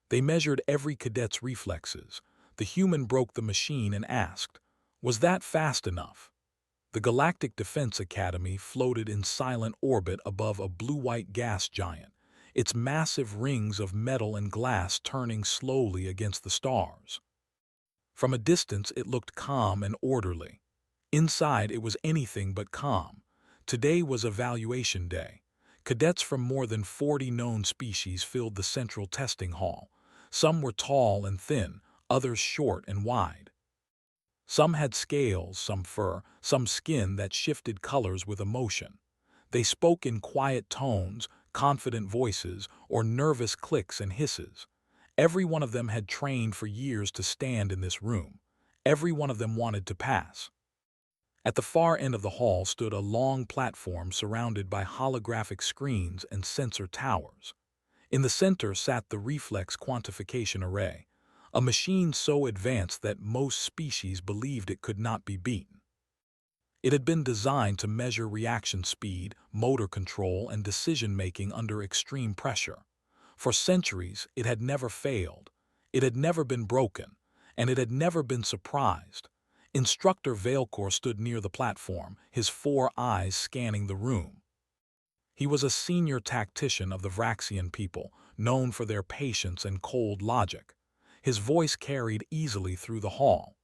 They measured every cadet's reflexes. The human broke the machine and asked, "Was that fast enough?" The Galactic Defense Academy floated in silent orbit above a blue-white gas giant, its massive rings of metal and glass turning slowly against the stars. From a distance it looked calm and orderly. Inside it was anything but calm. Today was evaluation day. Cadets from more than 40 known species filled the central testing hall. Some were tall and thin, others short and wide. Some had scales, some fur, some skin that shifted colors with emotion. They spoke in quiet tones, confident voices, or nervous clicks and hisses. Every one of them had trained for years to stand in this room. Every one of them wanted to pass. At the far end of the hall stood a long platform surrounded by holographic screens and sensor towers. In the center sat the Reflex quantification array, a machine so advanced that most species believed it could not be beaten. It had been designed to measure reaction speed, motor control, and decision-making under extreme pressure. For centuries, it had never failed. It had never been broken, and it had never been surprised. Instructor Veilcor stood near the platform, his 4 eyes scanning the room. He was a senior tactician of the Vraxian people, known for their patience and cold logic. His voice carried easily through the hall.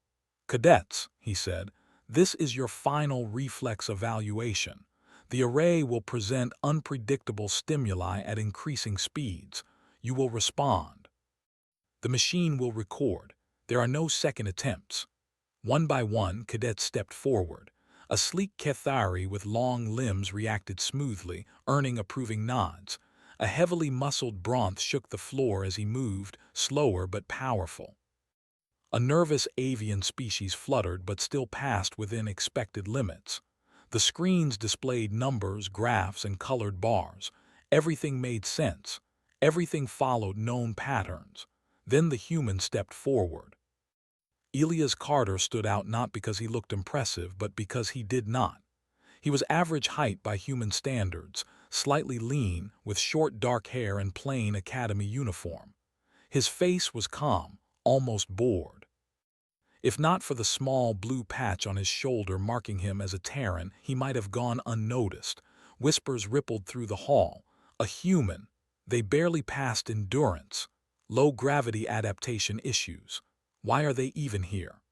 "Cadets," he said, "this is your final reflex evaluation. The array will present unpredictable stimuli at increasing speeds. You will respond. The machine will record. There are no second attempts." One by one, cadets stepped forward. A sleek Kethari with long limbs reacted smoothly, earning approving nods. A heavily muscled Bronth shook the floor as he moved, slower but powerful. A nervous avian species fluttered but still passed within expected limits. The screens displayed numbers, graphs, and colored bars. Everything made sense. Everything followed known patterns. Then the human stepped forward. Elias Carter stood out not because he looked impressive, but because he did not. He was average height by human standards, slightly lean, with short dark hair and plain academy uniform. His face was calm, almost bored. If not for the small blue patch on his shoulder marking him as a Terran, he might have gone unnoticed. Whispers rippled through the hall. A human. They barely passed endurance. Low gravity adaptation issues. Why are they even here?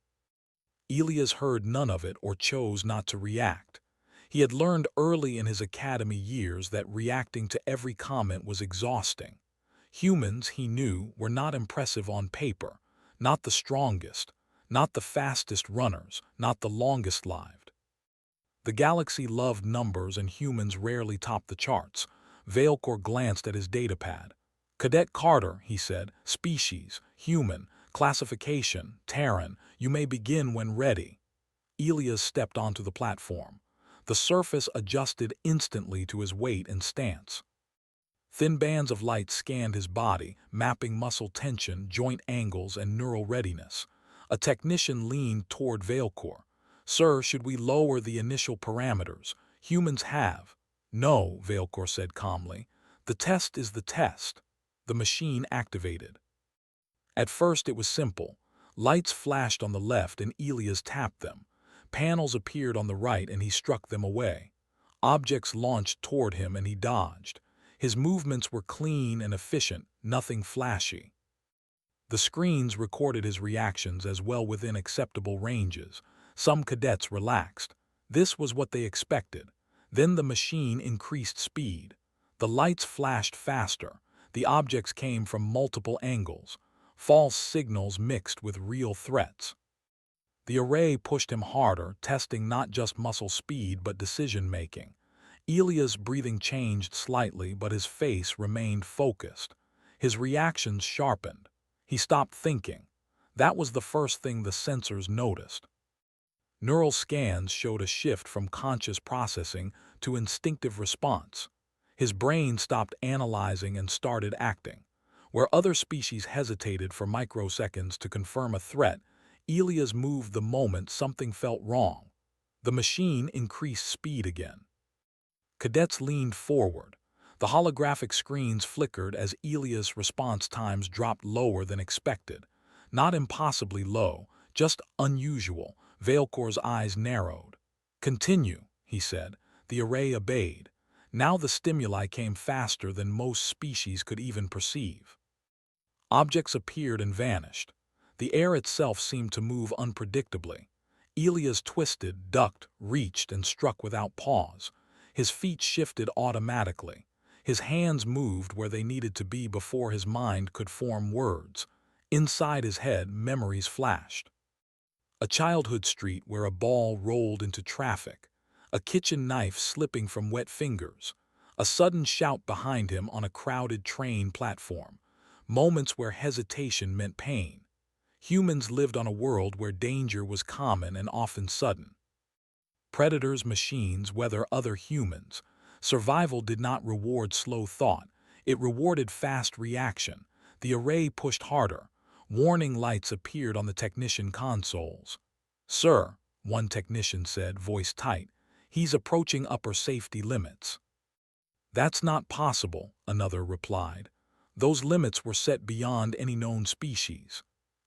Elias heard none of it or chose not to react. He had learned early in his academy years that reacting to every comment was exhausting. Humans, he knew, were not impressive on paper, not the strongest, not the fastest runners, not the longest lived. The galaxy loved numbers and humans rarely topped the charts. Veilcor glanced at his datapad. "Cadet Carter," he said, "species, human, classification, Terran, you may begin when ready." Elias stepped onto the platform. The surface adjusted instantly to his weight and stance. Thin bands of light scanned his body, mapping muscle tension, joint angles, and neural readiness. A technician leaned toward Veilcor. "Sir, should we lower the initial parameters? Humans have." "No," Veilcor said calmly. "The test is the test." The machine activated. At first it was simple. Lights flashed on the left and Elias tapped them. Panels appeared on the right and he struck them away. Objects launched toward him and he dodged. His movements were clean and efficient, nothing flashy. The screens recorded his reactions as well within acceptable ranges. Some cadets relaxed. This was what they expected. Then the machine increased speed. The lights flashed faster. The objects came from multiple angles. False signals mixed with real threats. The array pushed him harder, testing not just muscle speed but decision-making. Elias' breathing changed slightly, but his face remained focused. His reactions sharpened. He stopped thinking. That was the first thing the sensors noticed. Neural scans showed a shift from conscious processing to instinctive response. His brain stopped analyzing and started acting. Where other species hesitated for microseconds to confirm a threat, Elias moved the moment something felt wrong. The machine increased speed again. Cadets leaned forward. The holographic screens flickered as Elia's response times dropped lower than expected. Not impossibly low, just unusual. Veilcor's eyes narrowed. "Continue," he said. The array obeyed. Now the stimuli came faster than most species could even perceive. Objects appeared and vanished. The air itself seemed to move unpredictably. Elias twisted, ducked, reached, and struck without pause. His feet shifted automatically. His hands moved where they needed to be before his mind could form words. Inside his head, memories flashed. A childhood street where a ball rolled into traffic. A kitchen knife slipping from wet fingers. A sudden shout behind him on a crowded train platform. Moments where hesitation meant pain. Humans lived on a world where danger was common and often sudden. Predators, machines, whether other humans. Survival did not reward slow thought. It rewarded fast reaction. The array pushed harder. Warning lights appeared on the technician consoles. "Sir," one technician said, voice tight, "he's approaching upper safety limits." "That's not possible," another replied. "Those limits were set beyond any known species."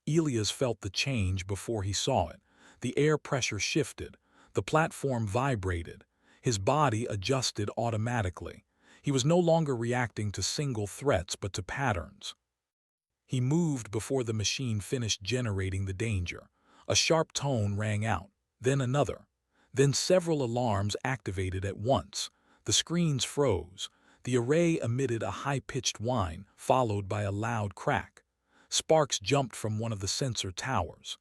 Elias felt the change before he saw it. The air pressure shifted. The platform vibrated. His body adjusted automatically. He was no longer reacting to single threats but to patterns. He moved before the machine finished generating the danger. A sharp tone rang out, then another. Then several alarms activated at once. The screens froze. The array emitted a high-pitched whine, followed by a loud crack. Sparks jumped from one of the sensor towers.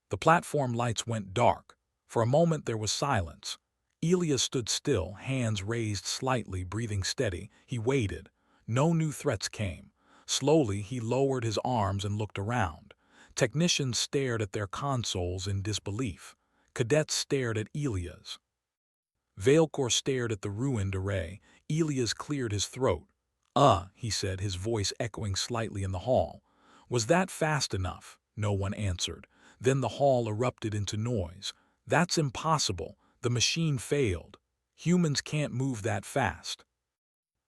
The platform lights went dark. For a moment there was silence. Elias stood still, hands raised slightly, breathing steady. He waited. No new threats came. Slowly, he lowered his arms and looked around. Technicians stared at their consoles in disbelief. Cadets stared at Elias. Veilcor stared at the ruined array. Elias cleared his throat. He said, his voice echoing slightly in the hall. "Was that fast enough?" No one answered. Then the hall erupted into noise. "That's impossible. The machine failed. Humans can't move that fast."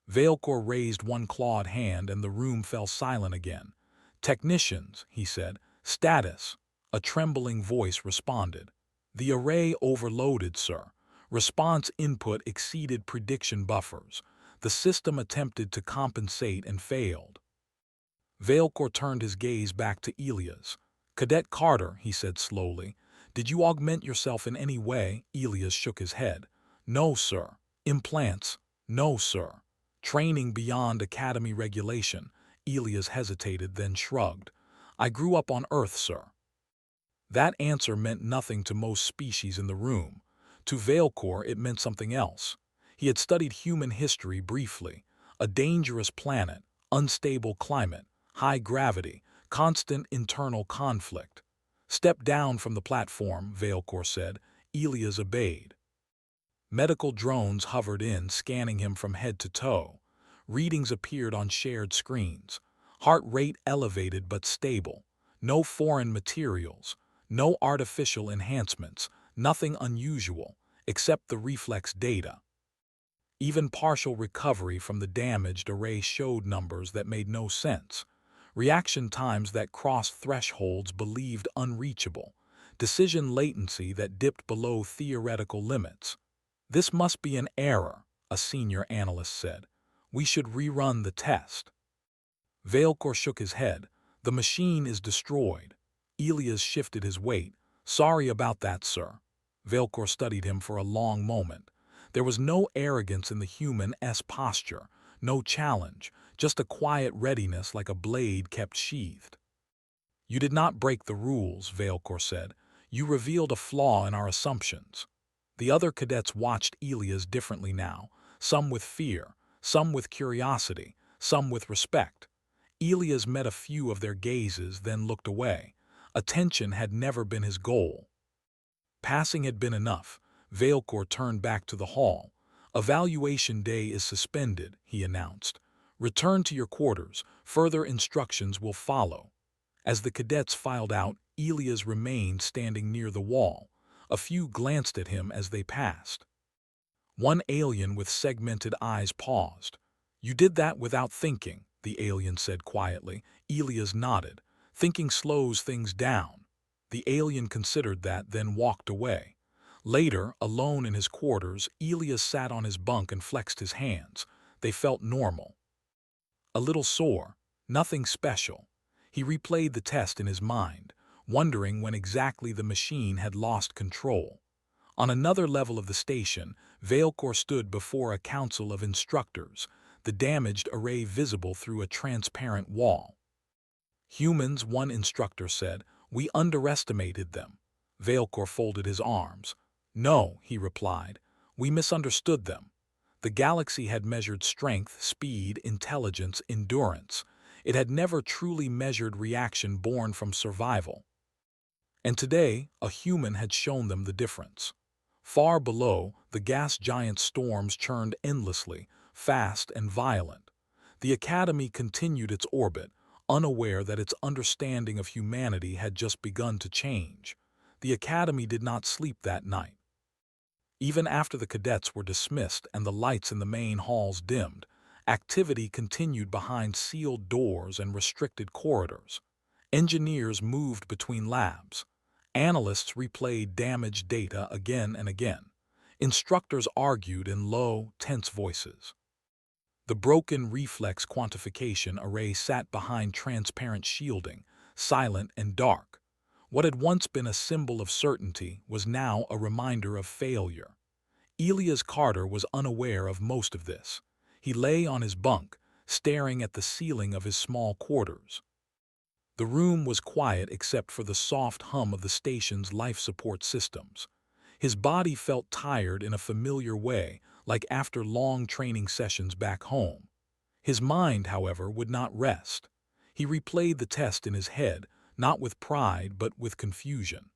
Veilcor raised one clawed hand and the room fell silent again. "Technicians," he said. "Status." A trembling voice responded. "The array overloaded, sir. Response input exceeded prediction buffers. The system attempted to compensate and failed." Veilcor turned his gaze back to Elias. "Cadet Carter," he said slowly, "did you augment yourself in any way?" Elias shook his head. "No, sir." "Implants?" "No, sir." "Training beyond academy regulation?" Elias hesitated, then shrugged. "I grew up on Earth, sir." That answer meant nothing to most species in the room. To Veilcor, it meant something else. He had studied human history briefly. A dangerous planet, unstable climate, high gravity, constant internal conflict. "Step down from the platform," Veilcor said. Elias obeyed. Medical drones hovered in, scanning him from head to toe. Readings appeared on shared screens. Heart rate elevated but stable. No foreign materials. No artificial enhancements. Nothing unusual, except the reflex data. Even partial recovery from the damaged array showed numbers that made no sense. Reaction times that crossed thresholds believed unreachable. Decision latency that dipped below theoretical limits. "This must be an error," a senior analyst said. "We should rerun the test." Veilcor shook his head. "The machine is destroyed." Elias shifted his weight. "Sorry about that, sir." Veilcor studied him for a long moment. There was no arrogance in the human-'s posture, no challenge, just a quiet readiness like a blade kept sheathed. "You did not break the rules," Veilcor said. "You revealed a flaw in our assumptions." The other cadets watched Elias differently now, some with fear, some with curiosity, some with respect. Elias met a few of their gazes, then looked away. Attention had never been his goal. Passing had been enough. Veilcor turned back to the hall. "Evaluation day is suspended," he announced. "Return to your quarters. Further instructions will follow." As the cadets filed out, Elias remained standing near the wall. A few glanced at him as they passed. One alien with segmented eyes paused. You did that without thinking, the alien said quietly. Elias nodded. Thinking slows things down. The alien considered that, then walked away. Later, alone in his quarters, Elias sat on his bunk and flexed his hands. They felt normal. A little sore, nothing special. He replayed the test in his mind, wondering when exactly the machine had lost control. On another level of the station, Veilcor stood before a council of instructors, the damaged array visible through a transparent wall. Humans, one instructor said, we underestimated them. Veilcor folded his arms. No, he replied, we misunderstood them. The galaxy had measured strength, speed, intelligence, endurance. It had never truly measured reaction born from survival. And today, a human had shown them the difference. Far below, the gas giant storms churned endlessly, fast and violent. The Academy continued its orbit, unaware that its understanding of humanity had just begun to change. The Academy did not sleep that night. Even after the cadets were dismissed and the lights in the main halls dimmed, activity continued behind sealed doors and restricted corridors. Engineers moved between labs. Analysts replayed damaged data again and again. Instructors argued in low, tense voices. The broken reflex quantification array sat behind transparent shielding, silent and dark. What had once been a symbol of certainty was now a reminder of failure. Elias Carter was unaware of most of this. He lay on his bunk, staring at the ceiling of his small quarters. The room was quiet except for the soft hum of the station's life support systems. His body felt tired in a familiar way, like after long training sessions back home. His mind, however, would not rest. He replayed the test in his head, not with pride but with confusion.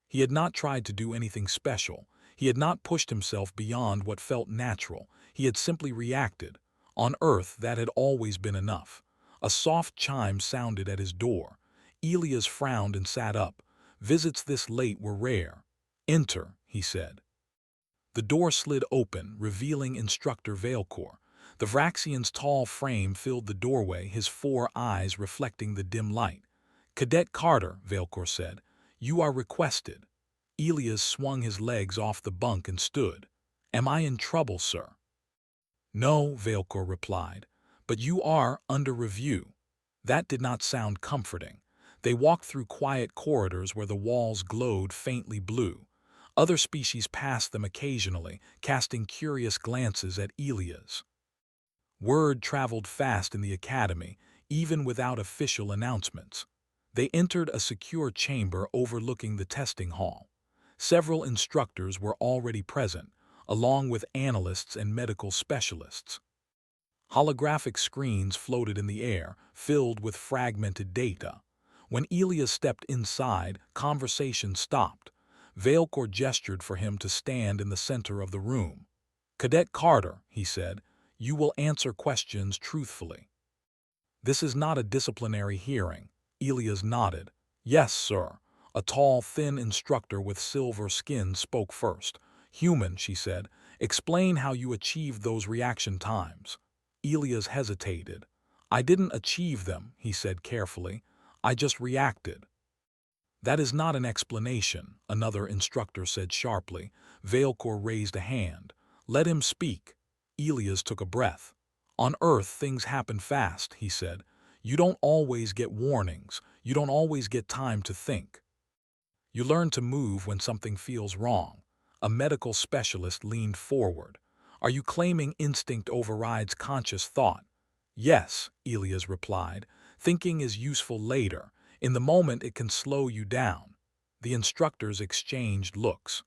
He had not tried to do anything special. He had not pushed himself beyond what felt natural. He had simply reacted. On Earth, that had always been enough. A soft chime sounded at his door. Elias frowned and sat up. Visits this late were rare. Enter, he said. The door slid open, revealing Instructor Veilcor. The Vraxian's tall frame filled the doorway, his 4 eyes reflecting the dim light. Cadet Carter, Veilcor said, you are requested. Elias swung his legs off the bunk and stood. Am I in trouble, sir? No, Veilcor replied, but you are under review. That did not sound comforting. They walked through quiet corridors where the walls glowed faintly blue. Other species passed them occasionally, casting curious glances at Elias. Word traveled fast in the Academy, even without official announcements. They entered a secure chamber overlooking the testing hall. Several instructors were already present, along with analysts and medical specialists. Holographic screens floated in the air, filled with fragmented data. When Elias stepped inside, conversation stopped. Veilcor gestured for him to stand in the center of the room. Cadet Carter, he said, you will answer questions truthfully. This is not a disciplinary hearing. Elias nodded. Yes, sir. A tall, thin instructor with silver skin spoke first. Human, she said, explain how you achieved those reaction times. Elias hesitated. I didn't achieve them, he said carefully. I just reacted. That is not an explanation, another instructor said sharply. Veilcor raised a hand. Let him speak. Elias took a breath. On Earth, things happen fast, he said. You don't always get warnings. You don't always get time to think. You learn to move when something feels wrong. A medical specialist leaned forward. Are you claiming instinct overrides conscious thought? Yes, Elias replied. Thinking is useful later. In the moment, it can slow you down. The instructors exchanged looks.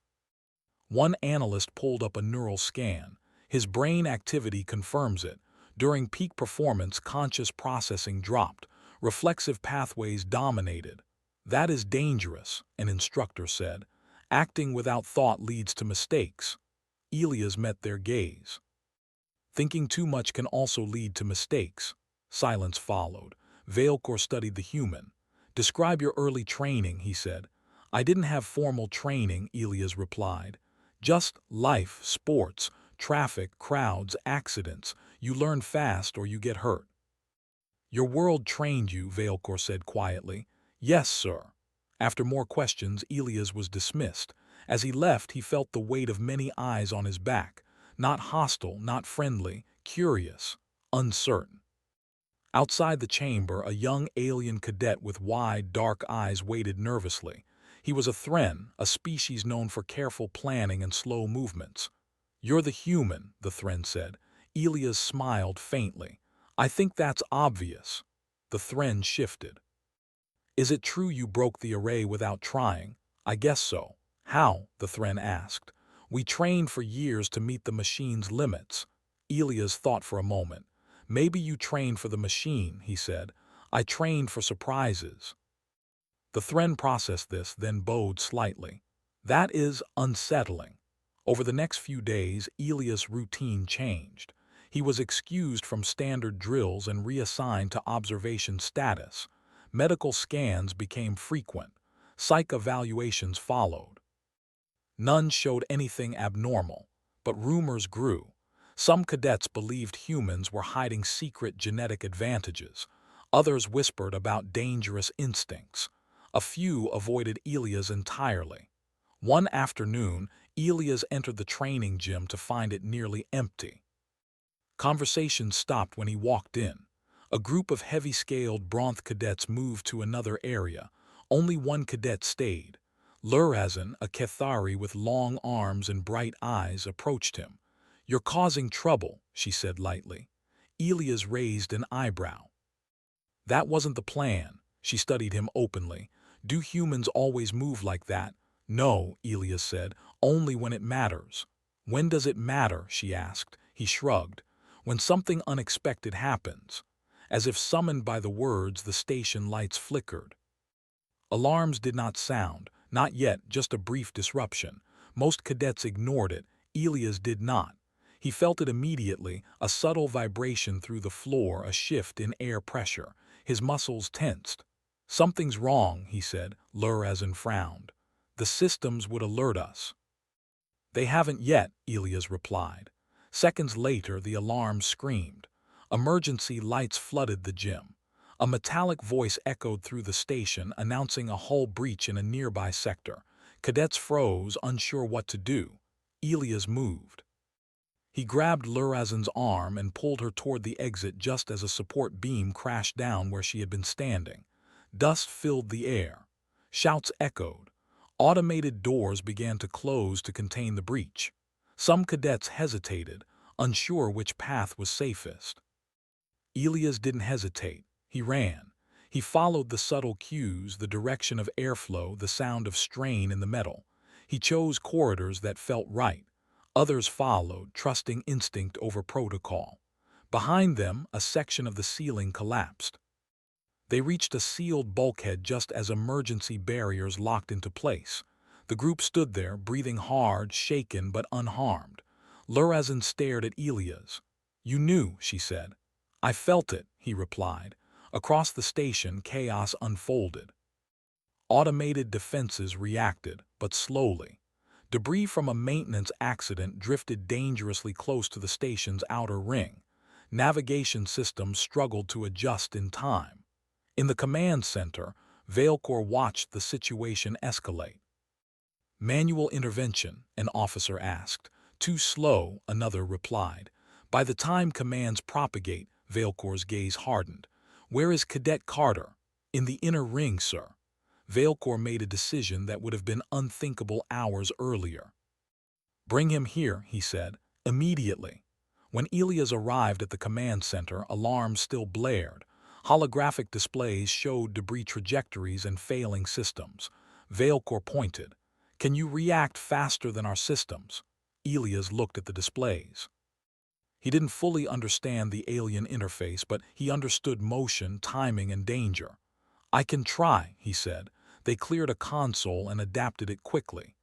One analyst pulled up a neural scan. His brain activity confirms it. During peak performance, conscious processing dropped. Reflexive pathways dominated. That is dangerous, an instructor said. Acting without thought leads to mistakes. Elias met their gaze. Thinking too much can also lead to mistakes. Silence followed. Veilcor studied the human. Describe your early training, he said. I didn't have formal training, Elias replied. Just life, sports, traffic, crowds, accidents. You learn fast or you get hurt. Your world trained you, Veilcor said quietly. Yes, sir. After more questions, Elias was dismissed. As he left, he felt the weight of many eyes on his back. Not hostile, not friendly, curious, uncertain. Outside the chamber, a young alien cadet with wide, dark eyes waited nervously. He was a Thren, a species known for careful planning and slow movements. You're the human, the Thren said. Elias smiled faintly. I think that's obvious. The Thren shifted. Is it true you broke the array without trying? I guess so. How? The Thren asked. We trained for years to meet the machine's limits. Elias thought for a moment. Maybe you trained for the machine, he said. I trained for surprises. The Thren processed this, then bowed slightly. That is unsettling. Over the next few days, Elias' routine changed. He was excused from standard drills and reassigned to observation status. Medical scans became frequent. Psych evaluations followed. None showed anything abnormal, but rumors grew. Some cadets believed humans were hiding secret genetic advantages. Others whispered about dangerous instincts. A few avoided Elias entirely. One afternoon, Elias entered the training gym to find it nearly empty. Conversation stopped when he walked in. A group of heavy-scaled Bronth cadets moved to another area. Only one cadet stayed. Lurazan, a Kethari with long arms and bright eyes, approached him. You're causing trouble, she said lightly. Elias raised an eyebrow. That wasn't the plan. She studied him openly. Do humans always move like that? No, Elias said, only when it matters. When does it matter? She asked. He shrugged. When something unexpected happens. As if summoned by the words, the station lights flickered. Alarms did not sound, not yet, just a brief disruption. Most cadets ignored it. Elias did not. He felt it immediately, a subtle vibration through the floor, a shift in air pressure. His muscles tensed. Something's wrong, he said. Lurazan frowned. The systems would alert us. They haven't yet, Elias replied. Seconds later, the alarm screamed. Emergency lights flooded the gym. A metallic voice echoed through the station, announcing a hull breach in a nearby sector. Cadets froze, unsure what to do. Elias moved. He grabbed Lurazan's arm and pulled her toward the exit just as a support beam crashed down where she had been standing. Dust filled the air. Shouts echoed. Automated doors began to close to contain the breach. Some cadets hesitated, unsure which path was safest. Elias didn't hesitate. He ran. He followed the subtle cues, the direction of airflow, the sound of strain in the metal. He chose corridors that felt right. Others followed, trusting instinct over protocol. Behind them, a section of the ceiling collapsed. They reached a sealed bulkhead just as emergency barriers locked into place. The group stood there, breathing hard, shaken but unharmed. Lurazan stared at Elias. You knew, she said. I felt it, he replied. Across the station, chaos unfolded. Automated defenses reacted, but slowly. Debris from a maintenance accident drifted dangerously close to the station's outer ring. Navigation systems struggled to adjust in time. In the command center, Veilcor watched the situation escalate. Manual intervention, an officer asked. Too slow, another replied. By the time commands propagate, Veilcor's gaze hardened. Where is Cadet Carter? In the inner ring, sir. Veilcor made a decision that would have been unthinkable hours earlier. Bring him here, he said, immediately. When Elias arrived at the command center, alarms still blared. Holographic displays showed debris trajectories and failing systems. Veilcor pointed. Can you react faster than our systems? Elias looked at the displays. He didn't fully understand the alien interface, but he understood motion, timing, and danger. I can try, he said. They cleared a console and adapted it quickly.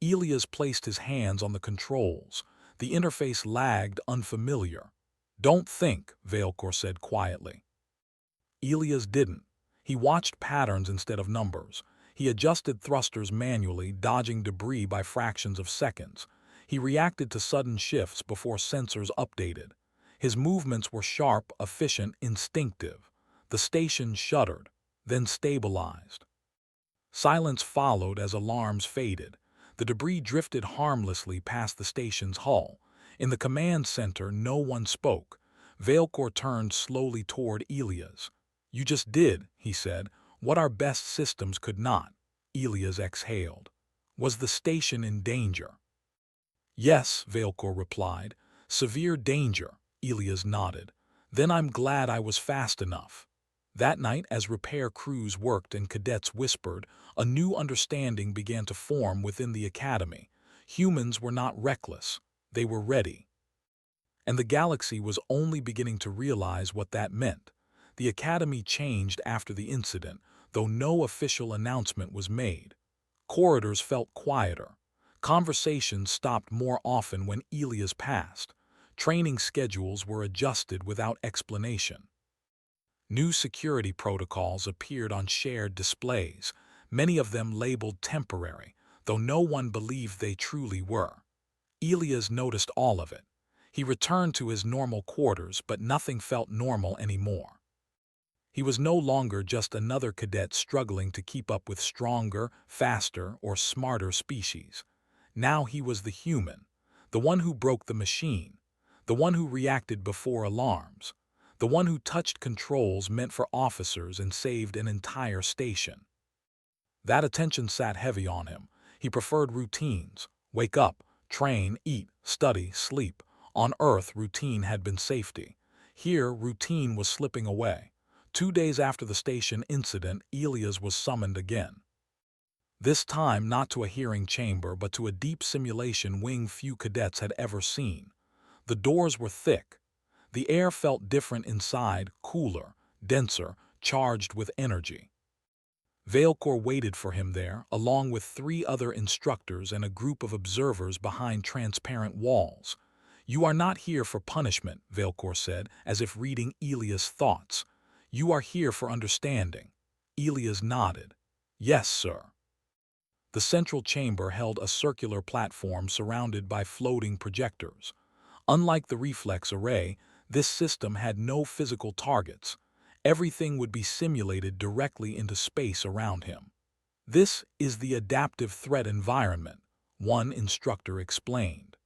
Elias placed his hands on the controls. The interface lagged, unfamiliar. Don't think, Veilcor said quietly. Elias didn't. He watched patterns instead of numbers. He adjusted thrusters manually, dodging debris by fractions of seconds. He reacted to sudden shifts before sensors updated. His movements were sharp, efficient, instinctive. The station shuddered, then stabilized. Silence followed as alarms faded. The debris drifted harmlessly past the station's hull. In the command center, no one spoke. Veilcor turned slowly toward Elias. "You just did," he said, "what our best systems could not." Elias exhaled. Was the station in danger? "Yes," Veilcor replied. "Severe danger." Elias nodded. "Then I'm glad I was fast enough." That night, as repair crews worked and cadets whispered, a new understanding began to form within the academy. Humans were not reckless. They were ready. And the galaxy was only beginning to realize what that meant. The academy changed after the incident, though no official announcement was made. Corridors felt quieter. Conversations stopped more often when Elias passed. Training schedules were adjusted without explanation. New security protocols appeared on shared displays, many of them labeled temporary, though no one believed they truly were. Elias noticed all of it. He returned to his normal quarters, but nothing felt normal anymore. He was no longer just another cadet struggling to keep up with stronger, faster, or smarter species. Now he was the human, the one who broke the machine, the one who reacted before alarms, the one who touched controls meant for officers and saved an entire station. That attention sat heavy on him. He preferred routines: wake up, train, eat, study, sleep. On Earth, routine had been safety. Here, routine was slipping away. 2 days after the station incident, Elias was summoned again. This time not to a hearing chamber, but to a deep simulation wing few cadets had ever seen. The doors were thick. The air felt different inside, cooler, denser, charged with energy. Veilcor waited for him there, along with 3 other instructors and a group of observers behind transparent walls. "You are not here for punishment," Veilcor said, as if reading Elias' thoughts. "You are here for understanding." Elias nodded. "Yes, sir." The central chamber held a circular platform surrounded by floating projectors. Unlike the Reflex array, this system had no physical targets. Everything would be simulated directly into space around him. "This is the adaptive threat environment," one instructor explained.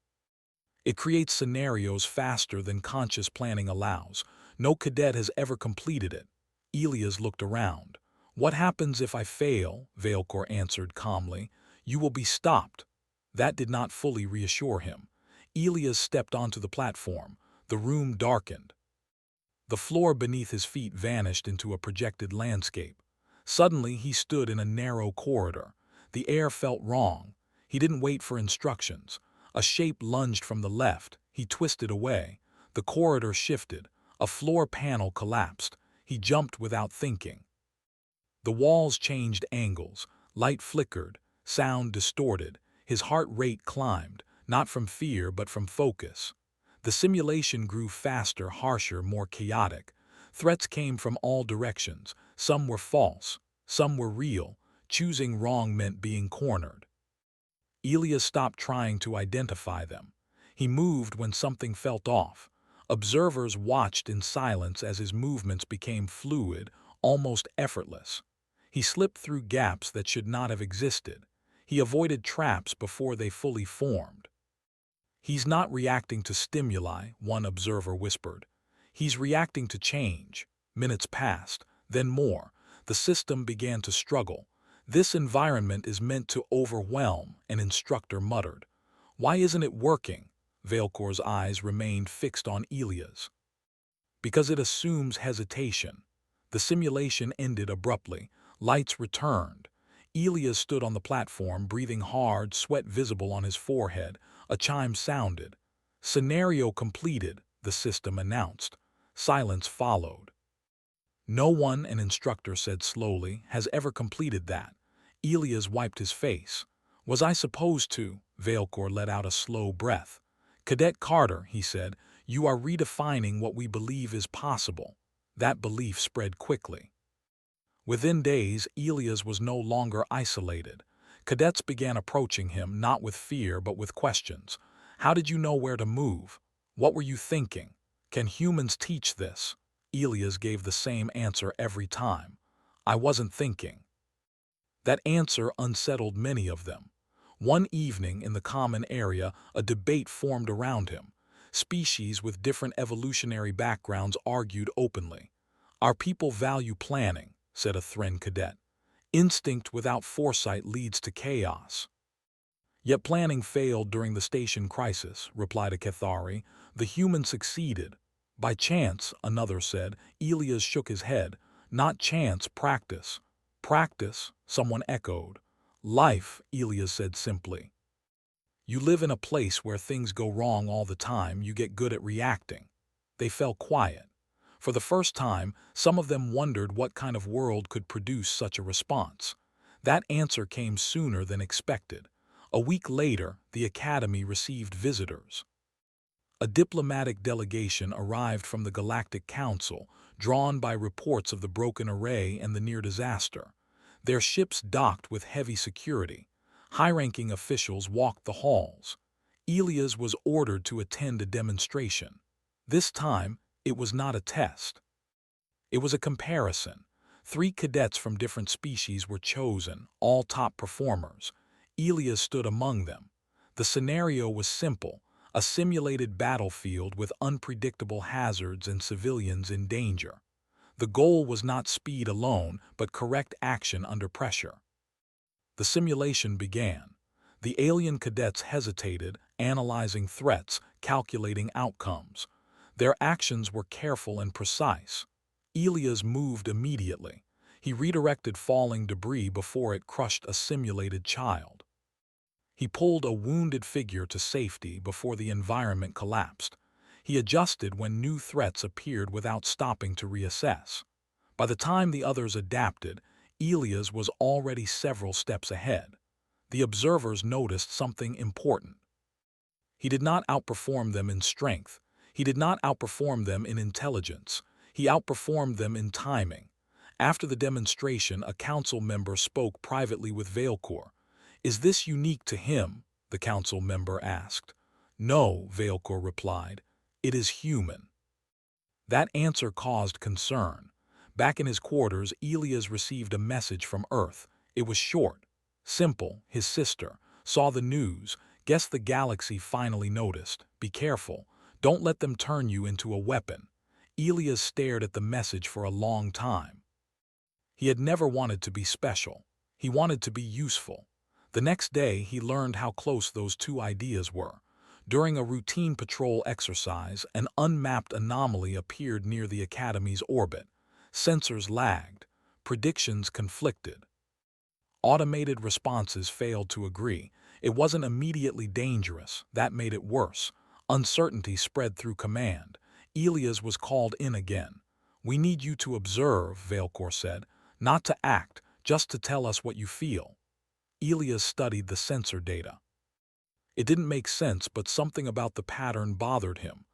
"It creates scenarios faster than conscious planning allows. No cadet has ever completed it." Elias looked around. "What happens if I fail?" Veilcor answered calmly. "You will be stopped." That did not fully reassure him. Elias stepped onto the platform. The room darkened. The floor beneath his feet vanished into a projected landscape. Suddenly, he stood in a narrow corridor. The air felt wrong. He didn't wait for instructions. A shape lunged from the left. He twisted away. The corridor shifted. A floor panel collapsed. He jumped without thinking. The walls changed angles. Light flickered. Sound distorted. His heart rate climbed, not from fear but from focus. The simulation grew faster, harsher, more chaotic. Threats came from all directions. Some were false. Some were real. Choosing wrong meant being cornered. Elias stopped trying to identify them. He moved when something felt off. Observers watched in silence as his movements became fluid, almost effortless. He slipped through gaps that should not have existed. He avoided traps before they fully formed. "He's not reacting to stimuli," one observer whispered. "He's reacting to change." Minutes passed, then more. The system began to struggle. "This environment is meant to overwhelm," an instructor muttered. "Why isn't it working?" Veilcor's eyes remained fixed on Elias. "Because it assumes hesitation." The simulation ended abruptly. Lights returned. Elias stood on the platform, breathing hard, sweat visible on his forehead. A chime sounded. "Scenario completed," the system announced. Silence followed. "No one," an instructor said slowly, "has ever completed that." Elias wiped his face. "Was I supposed to?" Veilcor let out a slow breath. "Cadet Carter," he said, "you are redefining what we believe is possible." That belief spread quickly. Within days, Elias was no longer isolated. Cadets began approaching him, not with fear but with questions. "How did you know where to move? What were you thinking?" Can humans teach this? Elias gave the same answer every time. I wasn't thinking. That answer unsettled many of them. One evening in the common area, a debate formed around him. Species with different evolutionary backgrounds argued openly. Our people value planning, said a Thren cadet. Instinct without foresight leads to chaos. Yet planning failed during the station crisis, replied a Cathari. The human succeeded. By chance, another said. Elias shook his head. Not chance, practice. Practice, someone echoed. Life, Elias said simply. You live in a place where things go wrong all the time, you get good at reacting. They fell quiet. For the first time, some of them wondered what kind of world could produce such a response. That answer came sooner than expected. A week later, the Academy received visitors. A diplomatic delegation arrived from the Galactic Council, drawn by reports of the broken array and the near disaster. Their ships docked with heavy security. High-ranking officials walked the halls. Elias was ordered to attend a demonstration. This time, it was not a test. It was a comparison. 3 cadets from different species were chosen, all top performers. Elias stood among them. The scenario was simple, a simulated battlefield with unpredictable hazards and civilians in danger. The goal was not speed alone, but correct action under pressure. The simulation began. The alien cadets hesitated, analyzing threats, calculating outcomes. Their actions were careful and precise. Elias moved immediately. He redirected falling debris before it crushed a simulated child. He pulled a wounded figure to safety before the environment collapsed. He adjusted when new threats appeared without stopping to reassess. By the time the others adapted, Elias was already several steps ahead. The observers noticed something important. He did not outperform them in strength. He did not outperform them in intelligence. He outperformed them in timing. After the demonstration, a council member spoke privately with Veilcor. Is this unique to him? The council member asked. No, Veilcor replied. It is human. That answer caused concern. Back in his quarters, Elias received a message from Earth. It was short, simple. His sister saw the news. Guess the galaxy finally noticed. Be careful. Don't let them turn you into a weapon. Elias stared at the message for a long time. He had never wanted to be special. He wanted to be useful. The next day, he learned how close those two ideas were. During a routine patrol exercise, an unmapped anomaly appeared near the Academy's orbit. Sensors lagged. Predictions conflicted. Automated responses failed to agree. It wasn't immediately dangerous. That made it worse. Uncertainty spread through command. Elias was called in again. We need you to observe, Veilcor said. Not to act, just to tell us what you feel. Elias studied the sensor data. It didn't make sense, but something about the pattern bothered him.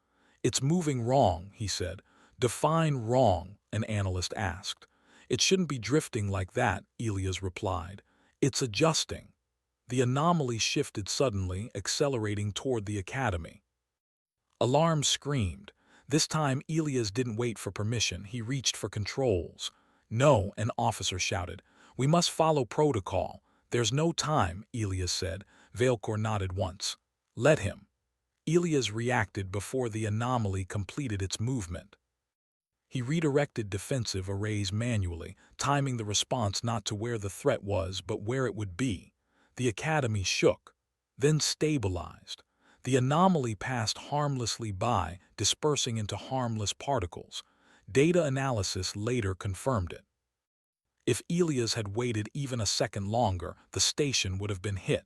It's moving wrong, he said. Define wrong, an analyst asked. It shouldn't be drifting like that, Elias replied. It's adjusting. The anomaly shifted suddenly, accelerating toward the Academy. Alarms screamed. This time, Elias didn't wait for permission. He reached for controls. No, an officer shouted. We must follow protocol. There's no time, Elias said. Veilcor nodded once. Let him. Elias reacted before the anomaly completed its movement. He redirected defensive arrays manually, timing the response not to where the threat was but where it would be. The Academy shook, then stabilized. The anomaly passed harmlessly by, dispersing into harmless particles. Data analysis later confirmed it. If Elias had waited even a second longer, the station would have been hit.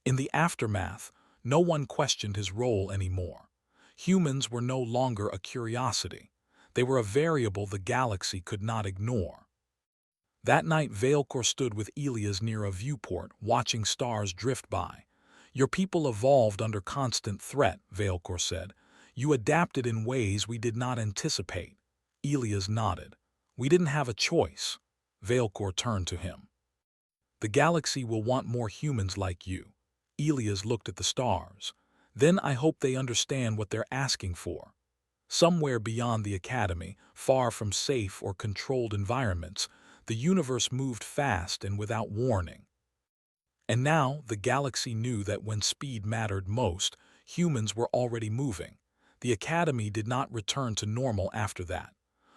In the aftermath, no one questioned his role anymore. Humans were no longer a curiosity. They were a variable the galaxy could not ignore. That night, Veilcor stood with Elias near a viewport, watching stars drift by. Your people evolved under constant threat, Veilcor said. You adapted in ways we did not anticipate. Elias nodded. We didn't have a choice. Veilcor turned to him. The galaxy will want more humans like you. Elias looked at the stars. Then I hope they understand what they're asking for. Somewhere beyond the academy, far from safe or controlled environments, the universe moved fast and without warning. And now the galaxy knew that when speed mattered most, humans were already moving. The academy did not return to normal after that.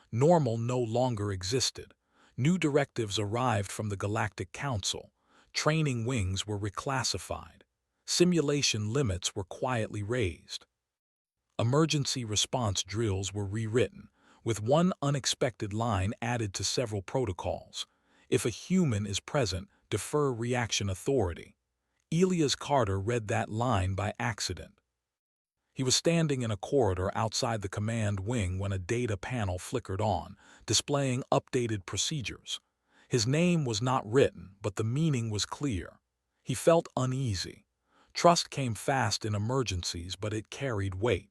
Normal no longer existed. New directives arrived from the Galactic Council. Training wings were reclassified. Simulation limits were quietly raised. Emergency response drills were rewritten, with one unexpected line added to several protocols. If a human is present, defer reaction authority. Elias Carter read that line by accident. He was standing in a corridor outside the command wing when a data panel flickered on, displaying updated procedures. His name was not written, but the meaning was clear. He felt uneasy. Trust came fast in emergencies, but it carried weight.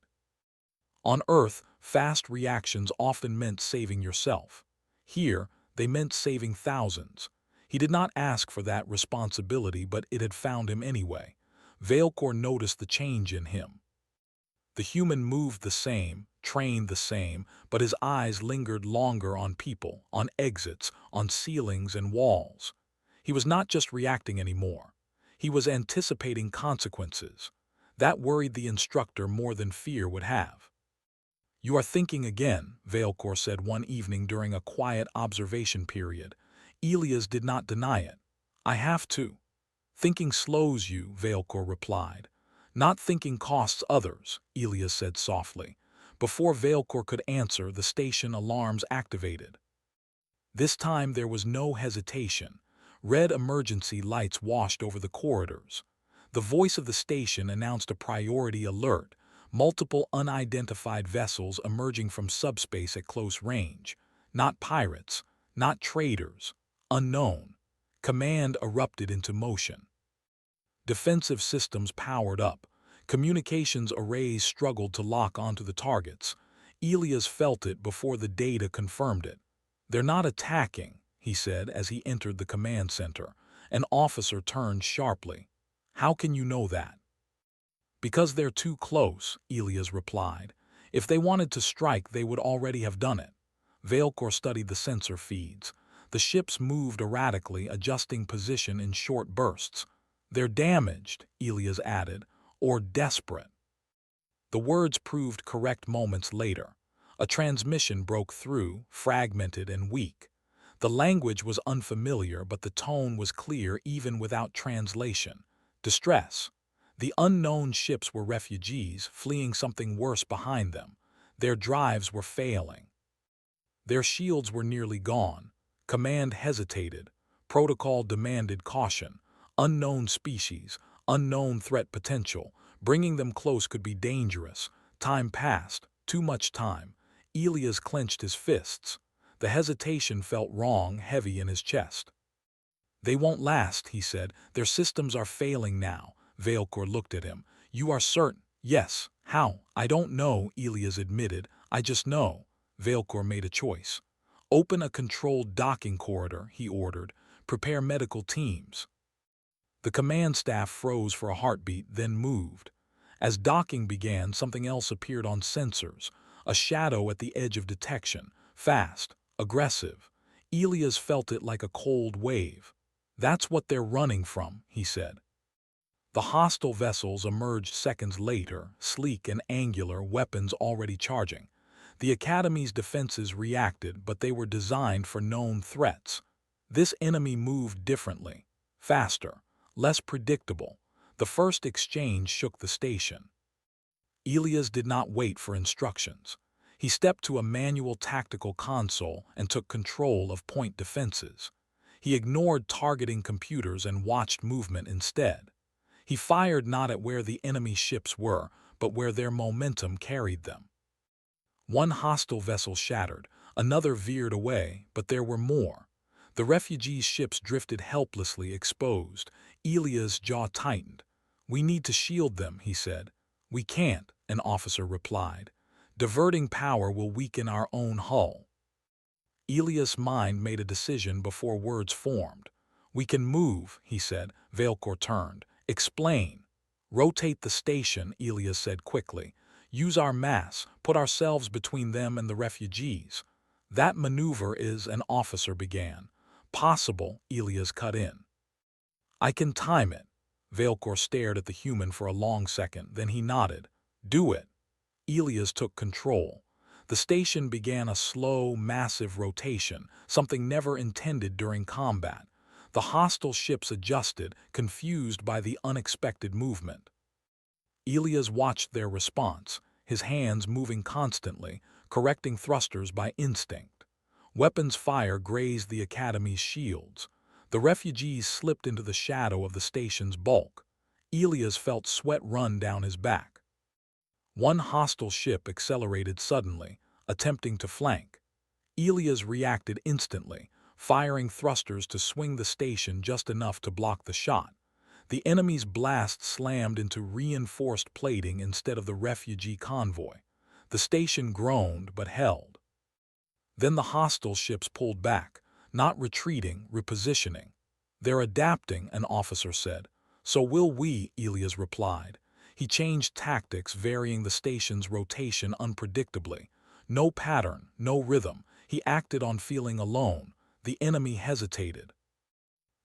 On Earth, fast reactions often meant saving yourself. Here, they meant saving thousands. He did not ask for that responsibility, but it had found him anyway. Veilcor noticed the change in him. The human moved the same, trained the same, but his eyes lingered longer on people, on exits, on ceilings and walls. He was not just reacting anymore. He was anticipating consequences. That worried the instructor more than fear would have. "You are thinking again," Veilcor said one evening during a quiet observation period. Elias did not deny it. "I have to." "Thinking slows you," Veilcor replied. "Not thinking costs others," Elias said softly. Before Veilcor could answer, the station alarms activated. This time there was no hesitation. Red emergency lights washed over the corridors. The voice of the station announced a priority alert, multiple unidentified vessels emerging from subspace at close range. Not pirates, not traders, unknown. Command erupted into motion. Defensive systems powered up. Communications arrays struggled to lock onto the targets. Elias felt it before the data confirmed it. "They're not attacking," he said as he entered the command center. An officer turned sharply. "How can you know that?" "Because they're too close," Elias replied. "If they wanted to strike, they would already have done it." Veilcor studied the sensor feeds. The ships moved erratically, adjusting position in short bursts. "They're damaged," Elias added, "or desperate." The words proved correct moments later. A transmission broke through, fragmented and weak. The language was unfamiliar, but the tone was clear even without translation. Distress. The unknown ships were refugees, fleeing something worse behind them. Their drives were failing. Their shields were nearly gone. Command hesitated. Protocol demanded caution. Unknown species, unknown threat potential. Bringing them close could be dangerous. Time passed. Too much time. Elias clenched his fists. The hesitation felt wrong, heavy in his chest. "They won't last," he said. "Their systems are failing now." Veilcor looked at him. "You are certain?" "Yes." "How?" "I don't know," Elias admitted. "I just know." Veilcor made a choice. "Open a controlled docking corridor," he ordered. "Prepare medical teams." The command staff froze for a heartbeat, then moved. As docking began, something else appeared on sensors. A shadow at the edge of detection. Fast. Aggressive. Elias felt it like a cold wave. "That's what they're running from," he said. The hostile vessels emerged seconds later, sleek and angular, weapons already charging. The Academy's defenses reacted, but they were designed for known threats. This enemy moved differently. Faster. Less predictable. The first exchange shook the station. Elias did not wait for instructions. He stepped to a manual tactical console and took control of point defenses. He ignored targeting computers and watched movement instead. He fired not at where the enemy ships were, but where their momentum carried them. One hostile vessel shattered, another veered away, but there were more. The refugees' ships drifted helplessly, exposed. Elias' jaw tightened. "We need to shield them," he said. "We can't," an officer replied. "Diverting power will weaken our own hull." Elias' mind made a decision before words formed. "We can move," he said. Veilcor turned. "Explain." "Rotate the station," Elias said quickly. Use our mass, put ourselves between them and the refugees. That maneuver is, an officer began. Possible, Elias cut in. I can time it. Veilcor stared at the human for a long second, then he nodded. Do it. Elias took control. The station began a slow, massive rotation, something never intended during combat. The hostile ships adjusted, confused by the unexpected movement. Elias watched their response, his hands moving constantly, correcting thrusters by instinct. Weapons fire grazed the Academy's shields. The refugees slipped into the shadow of the station's bulk. Elias felt sweat run down his back. One hostile ship accelerated suddenly, attempting to flank. Elias reacted instantly, firing thrusters to swing the station just enough to block the shot. The enemy's blast slammed into reinforced plating instead of the refugee convoy. The station groaned but held. Then the hostile ships pulled back, not retreating, repositioning. They're adapting, an officer said. So will we, Elias replied. He changed tactics, varying the station's rotation unpredictably. No pattern, no rhythm. He acted on feeling alone. The enemy hesitated.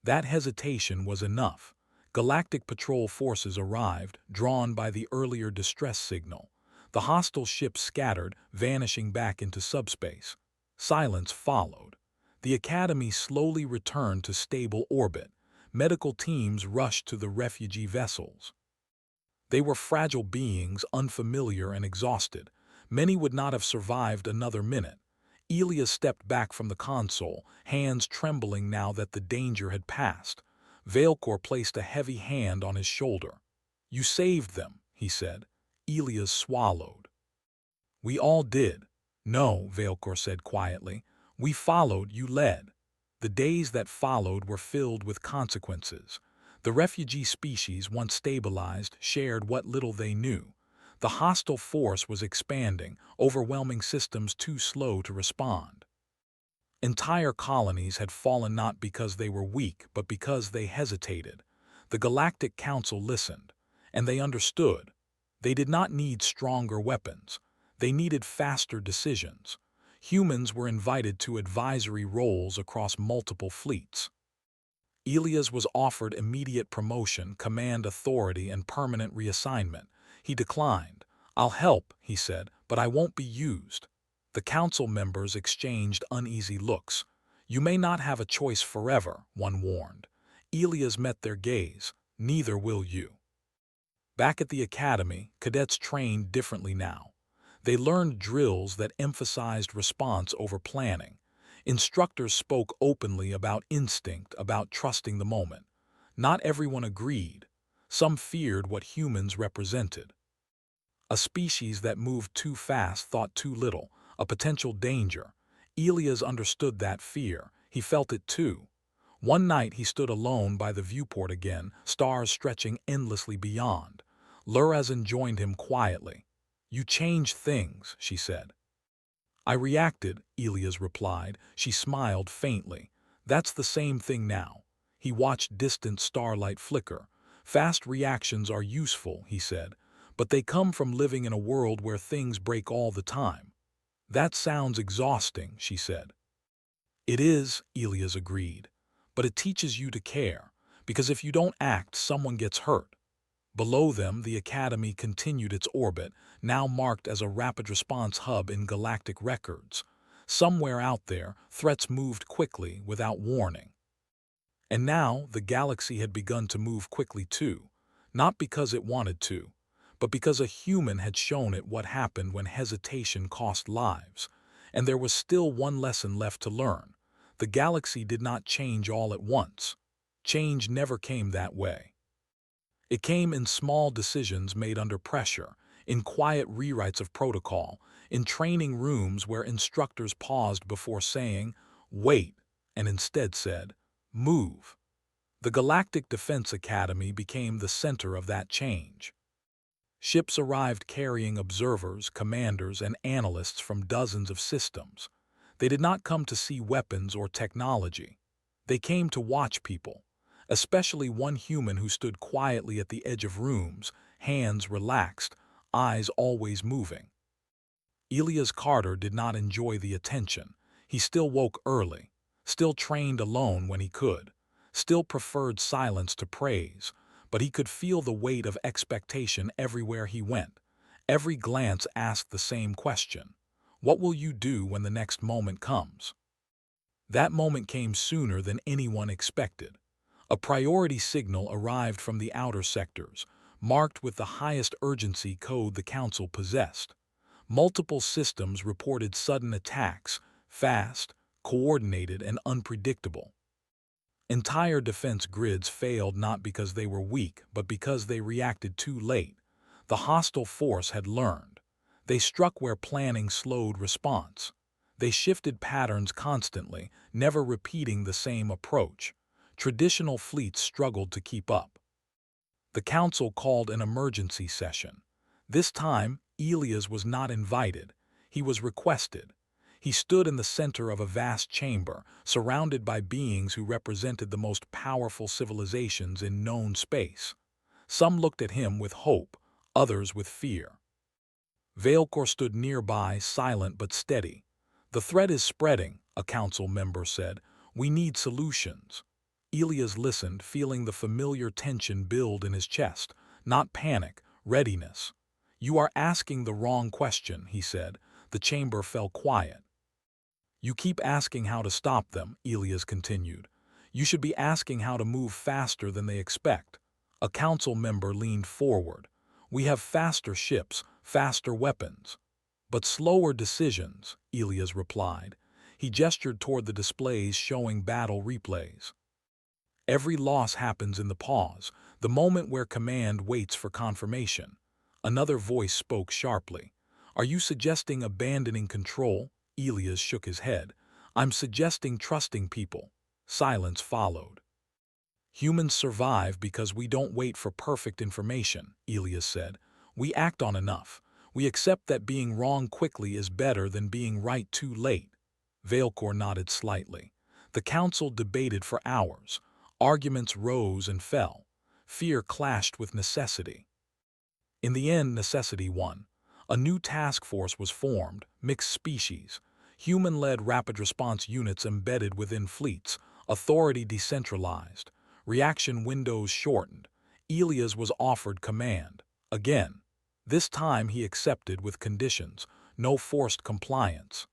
That hesitation was enough. Galactic patrol forces arrived, drawn by the earlier distress signal. The hostile ships scattered, vanishing back into subspace. Silence followed. The Academy slowly returned to stable orbit. Medical teams rushed to the refugee vessels. They were fragile beings, unfamiliar and exhausted. Many would not have survived another minute. Elias stepped back from the console, hands trembling now that the danger had passed. Veilcor placed a heavy hand on his shoulder. You saved them, he said. Elias swallowed. We all did. No, Veilcor said quietly. We followed, you led. The days that followed were filled with consequences. The refugee species, once stabilized, shared what little they knew. The hostile force was expanding, overwhelming systems too slow to respond. Entire colonies had fallen not because they were weak, but because they hesitated. The Galactic Council listened, and they understood. They did not need stronger weapons. They needed faster decisions. Humans were invited to advisory roles across multiple fleets. Elias was offered immediate promotion, command authority, and permanent reassignment. He declined. I'll help, he said, but I won't be used. The council members exchanged uneasy looks. You may not have a choice forever, one warned. Elias met their gaze. Neither will you. Back at the academy, cadets trained differently now. They learned drills that emphasized response over planning. Instructors spoke openly about instinct, about trusting the moment. Not everyone agreed. Some feared what humans represented. A species that moved too fast thought too little, a potential danger. Elias understood that fear. He felt it too. One night he stood alone by the viewport again, stars stretching endlessly beyond. Lurazin joined him quietly. You changed things, she said. I reacted, Elias replied. She smiled faintly. That's the same thing now. He watched distant starlight flicker. Fast reactions are useful, he said, but they come from living in a world where things break all the time. That sounds exhausting, she said. It is, Elias agreed, but it teaches you to care, because if you don't act, someone gets hurt. Below them, the Academy continued its orbit, now marked as a rapid response hub in galactic records. Somewhere out there, threats moved quickly, without warning. And now, the galaxy had begun to move quickly too, not because it wanted to, but because a human had shown it what happened when hesitation cost lives. And there was still one lesson left to learn. The galaxy did not change all at once. Change never came that way. It came in small decisions made under pressure, in quiet rewrites of protocol, in training rooms where instructors paused before saying, wait, and instead said, move. The Galactic Defense Academy became the center of that change. Ships arrived carrying observers, commanders, and analysts from dozens of systems. They did not come to see weapons or technology. They came to watch people, especially one human who stood quietly at the edge of rooms, hands relaxed, eyes always moving. Elias Carter did not enjoy the attention. He still woke early, still trained alone when he could, still preferred silence to praise, but he could feel the weight of expectation everywhere he went. Every glance asked the same question: what will you do when the next moment comes? That moment came sooner than anyone expected. A priority signal arrived from the outer sectors, marked with the highest urgency code the Council possessed. Multiple systems reported sudden attacks, fast, coordinated, and unpredictable. Entire defense grids failed not because they were weak, but because they reacted too late. The hostile force had learned. They struck where planning slowed response. They shifted patterns constantly, never repeating the same approach. Traditional fleets struggled to keep up. The Council called an emergency session. This time, Elias was not invited. He was requested. He stood in the center of a vast chamber, surrounded by beings who represented the most powerful civilizations in known space. Some looked at him with hope, others with fear. Veilcor stood nearby, silent but steady. "The threat is spreading," a council member said. "We need solutions." Elias listened, feeling the familiar tension build in his chest. Not panic, readiness. "You are asking the wrong question," he said. The chamber fell quiet. "You keep asking how to stop them," Elias continued. "You should be asking how to move faster than they expect." A council member leaned forward. "We have faster ships, faster weapons." "But slower decisions," Elias replied. He gestured toward the displays showing battle replays. "Every loss happens in the pause, the moment where command waits for confirmation." Another voice spoke sharply. "Are you suggesting abandoning control?" Elias shook his head. "I'm suggesting trusting people." Silence followed. "Humans survive because we don't wait for perfect information," Elias said. "We act on enough. We accept that being wrong quickly is better than being right too late." Veilcor nodded slightly. The council debated for hours. Arguments rose and fell. Fear clashed with necessity. In the end, necessity won. A new task force was formed, mixed species, human-led rapid response units embedded within fleets, authority decentralized, reaction windows shortened. Elias was offered command. Again. This time he accepted with conditions: no forced compliance,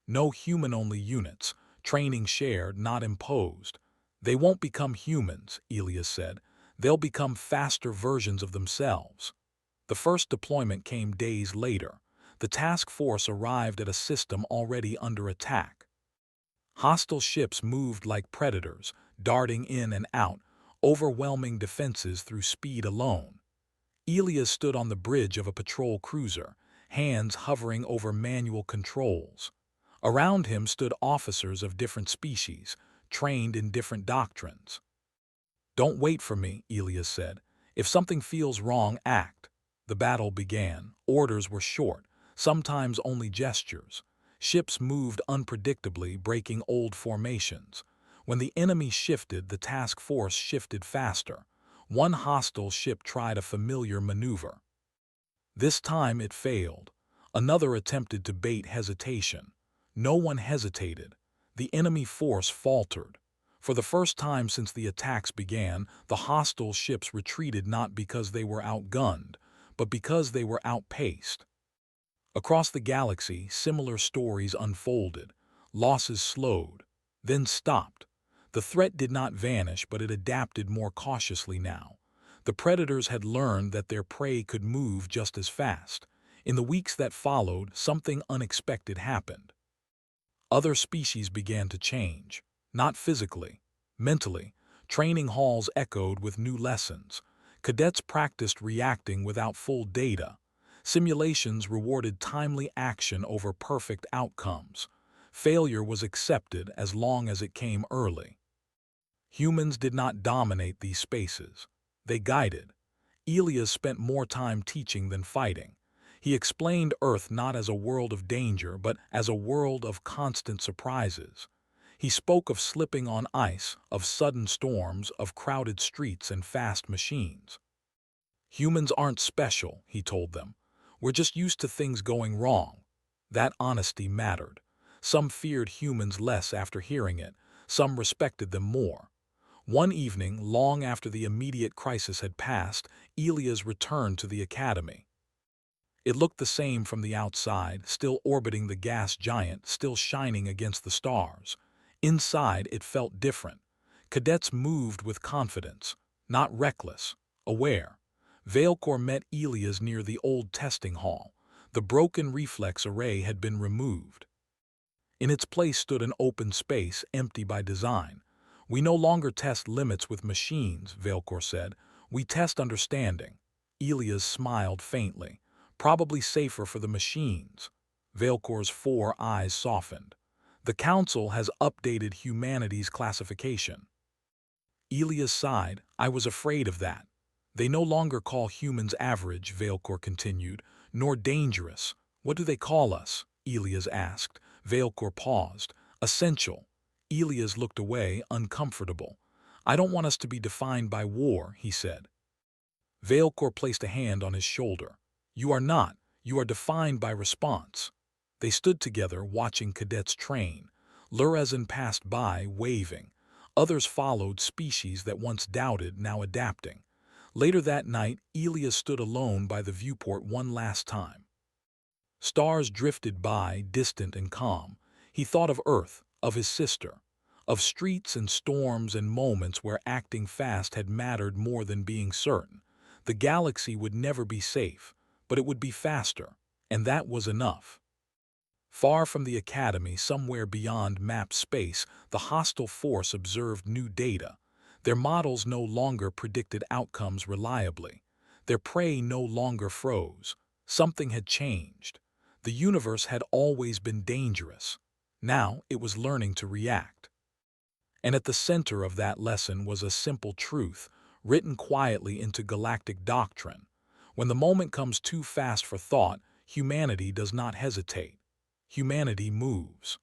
no human-only units, training shared, not imposed. "They won't become humans," Elias said. "They'll become faster versions of themselves." The first deployment came days later. The task force arrived at a system already under attack. Hostile ships moved like predators, darting in and out, overwhelming defenses through speed alone. Elias stood on the bridge of a patrol cruiser, hands hovering over manual controls. Around him stood officers of different species, trained in different doctrines. "Don't wait for me," Elias said. "If something feels wrong, act." The battle began. Orders were short, sometimes only gestures. Ships moved unpredictably, breaking old formations. When the enemy shifted, the task force shifted faster. One hostile ship tried a familiar maneuver. This time it failed. Another attempted to bait hesitation. No one hesitated. The enemy force faltered. For the first time since the attacks began, the hostile ships retreated not because they were outgunned, but because they were outpaced. Across the galaxy, similar stories unfolded. Losses slowed, then stopped. The threat did not vanish, but it adapted more cautiously now. The predators had learned that their prey could move just as fast. In the weeks that followed, something unexpected happened. Other species began to change, not physically, mentally. Training halls echoed with new lessons. Cadets practiced reacting without full data. Simulations rewarded timely action over perfect outcomes. Failure was accepted as long as it came early. Humans did not dominate these spaces. They guided. Elias spent more time teaching than fighting. He explained Earth not as a world of danger, but as a world of constant surprises. He spoke of slipping on ice, of sudden storms, of crowded streets and fast machines. Humans aren't special, he told them. We're just used to things going wrong. That honesty mattered. Some feared humans less after hearing it, some respected them more. One evening, long after the immediate crisis had passed, Elias returned to the academy. It looked the same from the outside, still orbiting the gas giant, still shining against the stars. Inside, it felt different. Cadets moved with confidence, not reckless, aware. Veilcor met Elias near the old testing hall. The broken reflex array had been removed. In its place stood an open space, empty by design. We no longer test limits with machines, Veilcor said. We test understanding. Elias smiled faintly. Probably safer for the machines. Veilcor's 4 eyes softened. The Council has updated humanity's classification. Elias sighed. I was afraid of that. They no longer call humans average, Veilcor continued, nor dangerous. What do they call us? Elias asked. Veilcor paused. Essential. Elias looked away, uncomfortable. I don't want us to be defined by war, he said. Veilcor placed a hand on his shoulder. You are not. You are defined by response. They stood together, watching cadets train. Lurezin passed by, waving. Others followed, species that once doubted, now adapting. Later that night, Elias stood alone by the viewport one last time. Stars drifted by, distant and calm. He thought of Earth, of his sister, of streets and storms and moments where acting fast had mattered more than being certain. The galaxy would never be safe, but it would be faster, and that was enough. Far from the academy, somewhere beyond mapped space, the hostile force observed new data. Their models no longer predicted outcomes reliably. Their prey no longer froze. Something had changed. The universe had always been dangerous. Now it was learning to react. And at the center of that lesson was a simple truth, written quietly into galactic doctrine. When the moment comes too fast for thought, humanity does not hesitate. Humanity moves.